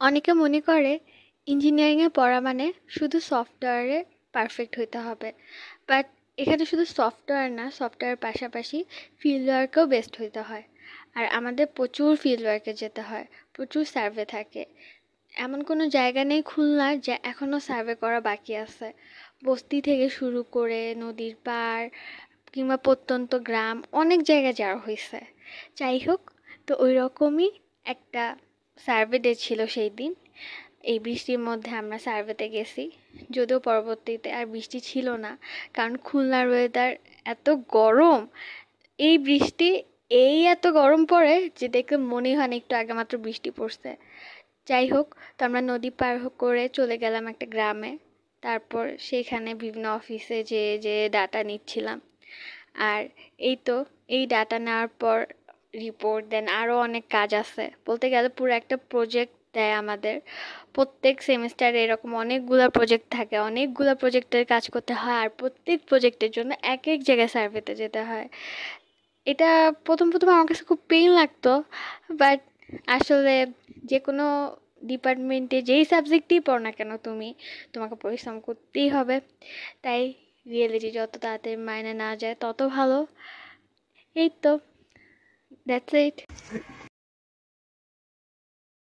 অনেকে মনে করে ইঞ্জিনিয়ারিংয়ে পড়া মানে শুধু সফটওয়্যারে পারফেক্ট হইতে হবে, বাট এখানে শুধু সফটওয়্যার না, সফটওয়্যারের পাশাপাশি ফিল্ড ওয়ার্কেও বেস্ট হইতে হয়। আর আমাদের প্রচুর ফিল্ড ওয়ার্কে যেতে হয়, প্রচুর সার্ভে থাকে। এমন কোনো জায়গা নেই খুলনার যা এখনও সার্ভে করা বাকি আছে। বস্তি থেকে শুরু করে নদীর পাড় কিংবা প্রত্যন্ত গ্রাম, অনেক জায়গায় যাওয়া হয়েছে। যাই হোক, তো ওই রকমই একটা সার্ভে ডে ছিল সেই দিন। এই বৃষ্টির মধ্যে আমরা সার্ভেতে গেছি, যদিও পরবর্তীতে আর বৃষ্টি ছিল না, কারণ খুলনার ওয়েদার এত গরম। এই বৃষ্টি, এই এত গরম পড়ে যে দেখে মনেই হয় না একটু আগে মাত্র বৃষ্টি পড়ছে। যাই হোক, তো আমরা নদী পার করে চলে গেলাম একটা গ্রামে। তারপর সেখানে বিভিন্ন অফিসে যে ডাটা নিচ্ছিলাম। আর এই তো, এই ডাটা নেওয়ার পর রিপোর্ট দেন, আরও অনেক কাজ আছে। বলতে গেলে পুরো একটা প্রজেক্ট দেয় আমাদের। প্রত্যেক সেমিস্টারে এরকম অনেকগুলা প্রজেক্ট থাকে, অনেকগুলা প্রজেক্টের কাজ করতে হয়, আর প্রত্যেক প্রজেক্টের জন্য এক এক জায়গায় সার্ভেতে যেতে হয়। এটা প্রথম আমার কাছে খুব পেইন লাগতো, বাট আসলে যে কোনো ডিপার্টমেন্টে যেই সাবজেক্টেই পড়ো না কেন তুমি, তোমাকে পরিশ্রম করতেই হবে। তাই রিয়েলিটি যত তাড়াতাড়ি মাইনে না যায় তত ভালো। এই তো, দ্যাটস ইট।